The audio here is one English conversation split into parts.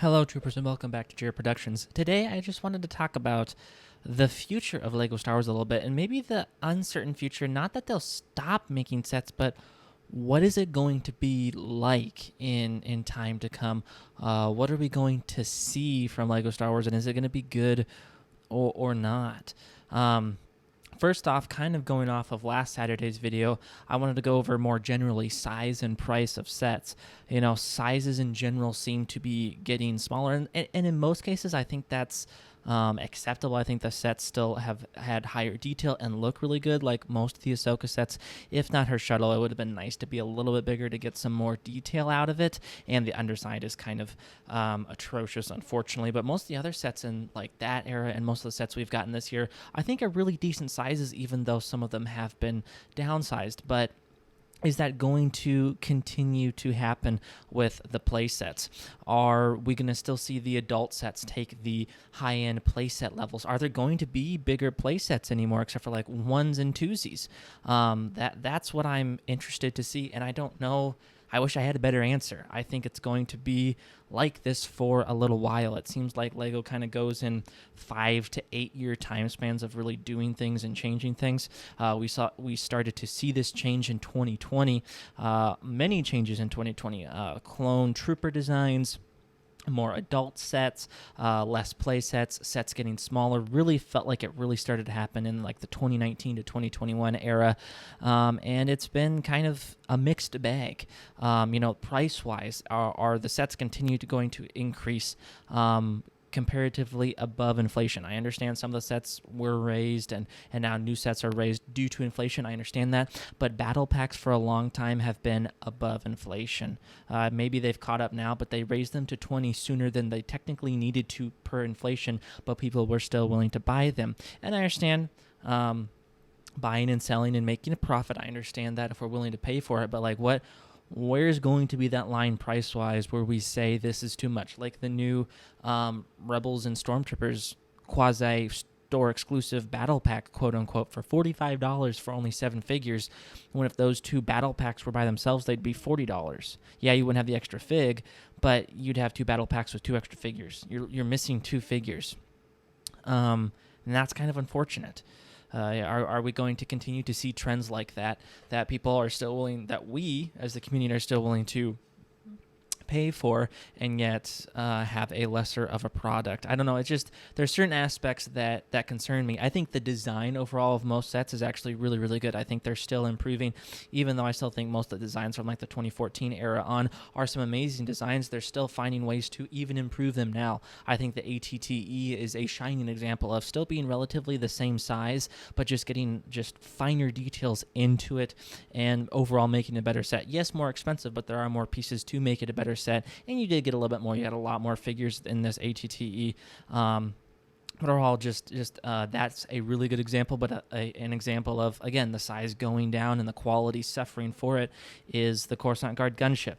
Hello, troopers, and welcome back to G.A.R Productions. Today, I just wanted to talk about the future of LEGO Star Wars a little bit, and maybe the uncertain future. Not that they'll stop making sets, but what is it going to be like in time to come? What are we going to see from LEGO Star Wars, and is it going to be good or not? First off, kind of going off of last Saturday's video, I wanted to go over more generally size and price of sets. You know, sizes in general seem to be getting smaller, and in most cases, I think that's acceptable. I think the sets still have had higher detail and look really good, like most of the Ahsoka sets. If not her shuttle, it would have been nice to be a little bit bigger to get some more detail out of it. And the underside is kind of atrocious, unfortunately. But most of the other sets in like that era and most of the sets we've gotten this year, I think are really decent sizes, even though some of them have been downsized. But is that going to continue to happen with the play sets? Are we going to still see the adult sets take the high-end play set levels? Are there going to be bigger play sets anymore, except for like ones and twosies? That's what I'm interested to see, and I don't know. I wish I had a better answer. I think it's going to be like this for a little while. It seems like LEGO kind of goes in 5 to 8 year time spans of really doing things and changing things. We started to see this change in 2020. Many changes in 2020. Clone trooper designs, more adult sets, less play sets getting smaller. Really felt like it really started to happen in like the 2019 to 2021 era, and it's been kind of a mixed bag. Price wise, are the sets going to increase comparatively above inflation? I understand some of the sets were raised and now new sets are raised due to inflation. I understand that, but battle packs for a long time have been above inflation. Maybe they've caught up now, but they raised them to 20 sooner than they technically needed to per inflation, but people were still willing to buy them. And I understand buying and selling and making a profit. I understand that if we're willing to pay for it, but like where's going to be that line price-wise where we say this is too much? Like the new Rebels and Stormtroopers quasi-store exclusive battle pack, quote-unquote, for $45 for only 7 figures, when if those two battle packs were by themselves, they'd be $40. Yeah, you wouldn't have the extra fig, but you'd have 2 battle packs with 2 extra figures. You're missing 2 figures. And that's kind of unfortunate. Are we going to continue to see trends like that people are still willing, that we as the community are still willing to pay for, and yet have a lesser of a product? I don't know. It's just there's certain aspects that concern me. I think the design overall of most sets is actually really, really good. I think they're still improving, even though I still think most of the designs from like the 2014 era on are some amazing designs. They're still finding ways to even improve them now. I think the ATTE is a shining example of still being relatively the same size, but just getting just finer details into it and overall making a better set. Yes, more expensive, but there are more pieces to make it a better set, and you did get a little bit more. You had a lot more figures in this ATTE. But overall, just that's a really good example, but an example of, again, the size going down and the quality suffering for it is the Coruscant Guard gunship.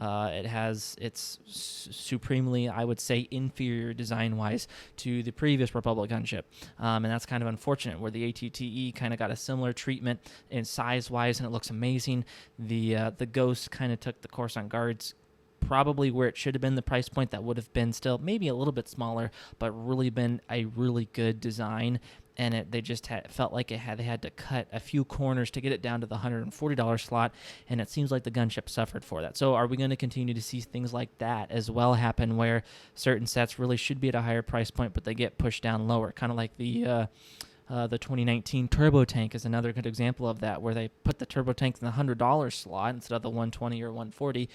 It's supremely, I would say, inferior design-wise to the previous Republic gunship, and that's kind of unfortunate, where the ATTE kind of got a similar treatment in size-wise, and it looks amazing. The Ghost kind of took the Coruscant Guards probably where it should have been, the price point that would have been still maybe a little bit smaller, but really been a really good design. And they just felt like they had to cut a few corners to get it down to the $140 slot, and it seems like the gunship suffered for that. So are we going to continue to see things like that as well happen, where certain sets really should be at a higher price point, but they get pushed down lower, kind of like the 2019 Turbo Tank is another good example of that, where they put the Turbo Tank in the $100 slot instead of the $120 or $140,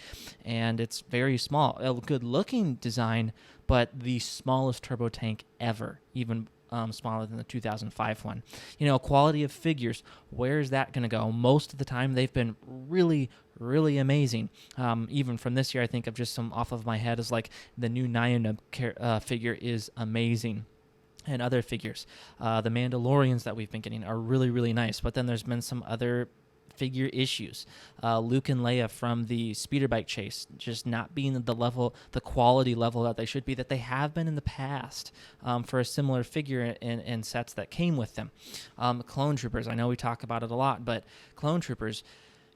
and it's very small. A good-looking design, but the smallest Turbo Tank ever, even smaller than the 2005 one. Quality of figures, where's that going to go? Most of the time, they've been really, really amazing. Even from this year, I think of just some off of my head is like the new Nyanub figure is amazing. And other figures. The Mandalorians that we've been getting are really, really nice. But then there's been some other figure issues. Luke and Leia from the speeder bike chase just not being the quality level that they should be, that they have been in the past for a similar figure in sets that came with them. Clone Troopers, I know we talk about it a lot, but Clone Troopers,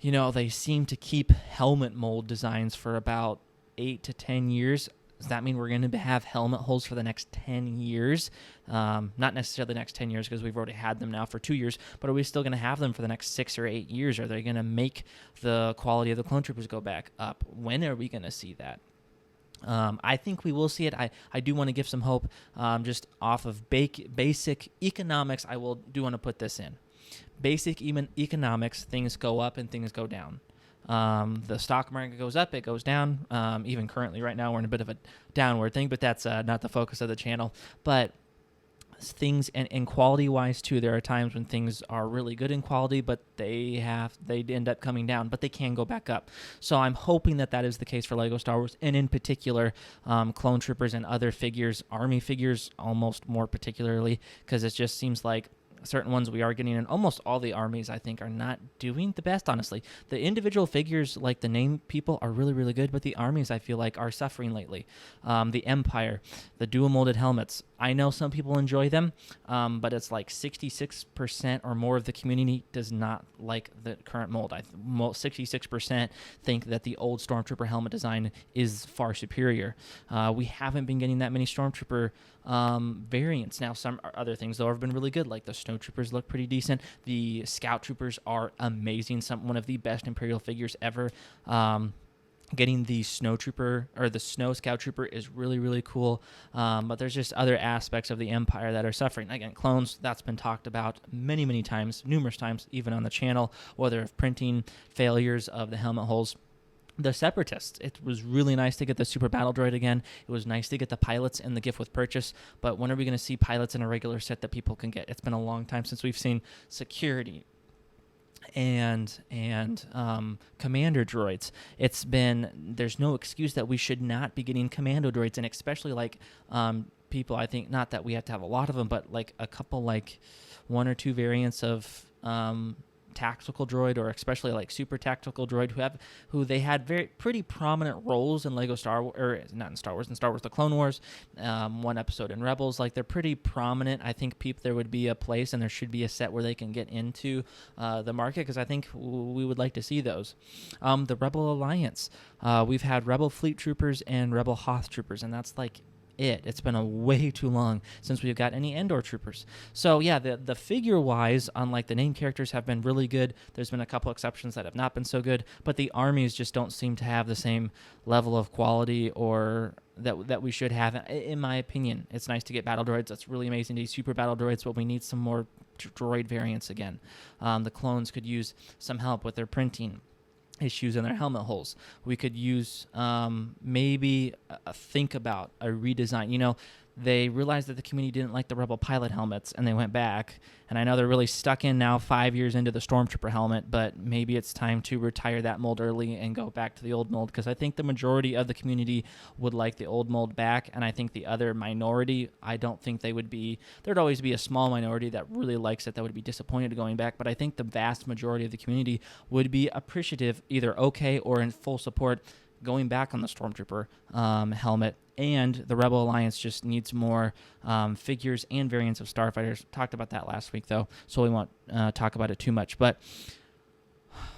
they seem to keep helmet mold designs for about 8 to 10 years. Does that mean we're going to have helmet holes for the next 10 years? Not necessarily the next 10 years because we've already had them now for 2 years, but are we still going to have them for the next 6 or 8 years? Are they going to make the quality of the clone troopers go back up? When are we going to see that? I think we will see it. I do want to give some hope just off of basic economics. I do want to put this in. Basic economics, things go up and things go down. The stock market goes up, it goes down. Even currently right now we're in a bit of a downward thing, but that's not the focus of the channel. But things, and quality wise too, there are times when things are really good in quality, but they end up coming down, but they can go back up. So I'm hoping that is the case for Lego Star Wars, and in particular clone troopers and other figures, army figures almost more particularly, because it just seems like certain ones we are getting, and almost all the armies I think are not doing the best, honestly. The individual figures, like the name people, are really, really good, but the armies I feel like are suffering lately. The Empire, the dual molded helmets, I know some people enjoy them, but it's like 66% or more of the community does not like the current mold. 66% think that the old Stormtrooper helmet design is far superior. We haven't been getting that many Stormtrooper variants. Now, some other things, though, have been really good, like the Snow Troopers look pretty decent. The Scout Troopers are amazing. One of the best Imperial figures ever. Getting the Snow Trooper or the Snow Scout Trooper is really, really cool. But there's just other aspects of the Empire that are suffering. Again, clones, that's been talked about many, many times, numerous times, even on the channel, whether of printing, failures of the helmet holes. The Separatists, it was really nice to get the Super Battle Droid again. It was nice to get the pilots and the gift with purchase, but when are we going to see pilots in a regular set that people can get? It's been a long time since we've seen security and commander droids. There's no excuse that we should not be getting commando droids, and especially like people, I think, not that we have to have a lot of them, but like a couple, like one or two variants of tactical droid, or especially like super tactical droid, who they had pretty prominent roles in Lego Star Wars, or not in Star Wars, the Clone Wars, one episode in Rebels. Like, they're pretty prominent. I think there would be a place, and there should be a set where they can get into the market, because I think we would like to see those. The Rebel Alliance, we've had Rebel Fleet Troopers and Rebel Hoth Troopers, and that's like it's been a way too long since we've got any Endor troopers. So yeah, the figure wise, unlike the name characters, have been really good. There's been a couple exceptions that have not been so good, but the armies just don't seem to have the same level of quality or that we should have, in my opinion. It's nice to get battle droids. That's really amazing to see super battle droids, but we need some more droid variants again. The clones could use some help with their printing issues in their helmet holes. We could use maybe think about a redesign. They realized that the community didn't like the Rebel pilot helmets, and they went back. And I know they're really stuck in now 5 years into the Stormtrooper helmet, but maybe it's time to retire that mold early and go back to the old mold, because I think the majority of the community would like the old mold back, and I think the other minority, I don't think they would be. There'd always be a small minority that really likes it that would be disappointed going back, but I think the vast majority of the community would be appreciative, either okay or in full support, going back on the Stormtrooper helmet. And the Rebel Alliance just needs more figures and variants of starfighters. Talked about that last week, though, so we won't talk about it too much. But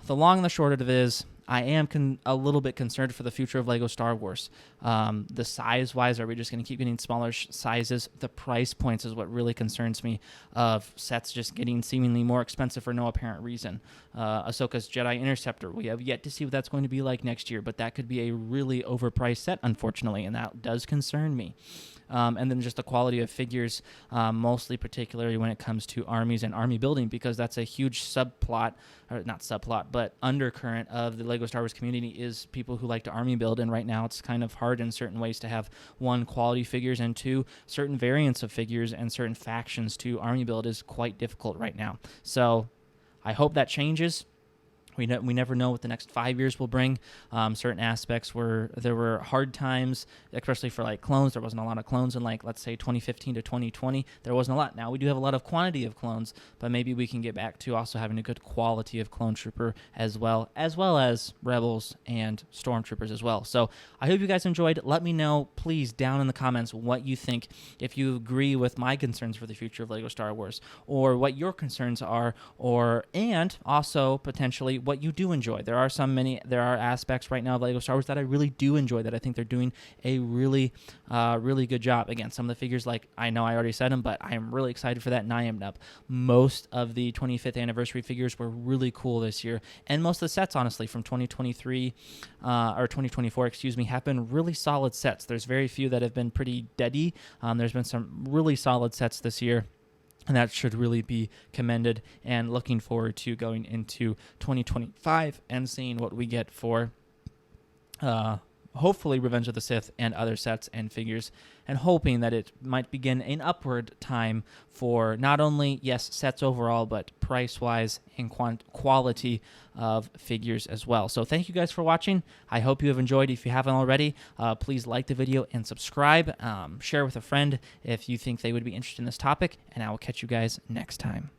the long and the short of it is, I am a little bit concerned for the future of Lego Star Wars. The size-wise, are we just going to keep getting smaller sizes? The price points is what really concerns me, of sets just getting seemingly more expensive for no apparent reason. Ahsoka's Jedi Interceptor, we have yet to see what that's going to be like next year, but that could be a really overpriced set, unfortunately, and that does concern me. And then just the quality of figures, mostly particularly when it comes to armies and army building, because that's a huge subplot, or not subplot, but undercurrent of the Lego Star Wars community, is people who like to army build, and right now it's kind of hard in certain ways to have, one, quality figures, and two, certain variants of figures and certain factions to army build is quite difficult right now. So I hope that changes. We never know what the next 5 years will bring. Certain aspects where there were hard times, especially for like clones. There wasn't a lot of clones in, like, let's say 2015 to 2020. There wasn't a lot. Now we do have a lot of quantity of clones, but maybe we can get back to also having a good quality of clone trooper as well as rebels and stormtroopers as well. So I hope you guys enjoyed. Let me know, please, down in the comments what you think, if you agree with my concerns for the future of Lego Star Wars, or what your concerns are, and also potentially what you do enjoy. There are aspects right now of Lego Star Wars that I really do enjoy, that I think they're doing a really good job. Again, some of the figures, like, I know I already said them, but I am really excited for that, and I am up. Most of the 25th anniversary figures were really cool this year, and most of the sets, honestly, from 2023 or 2024, have been really solid sets. There's very few that have been pretty deady. There's been some really solid sets this year, and that should really be commended, and looking forward to going into 2025 and seeing what we get for hopefully Revenge of the Sith and other sets and figures, and hoping that it might begin an upward time for not only, yes, sets overall, but price-wise and quality of figures as well. So thank you guys for watching. I hope you have enjoyed. If you haven't already, please like the video and subscribe. Share with a friend if you think they would be interested in this topic, and I will catch you guys next time.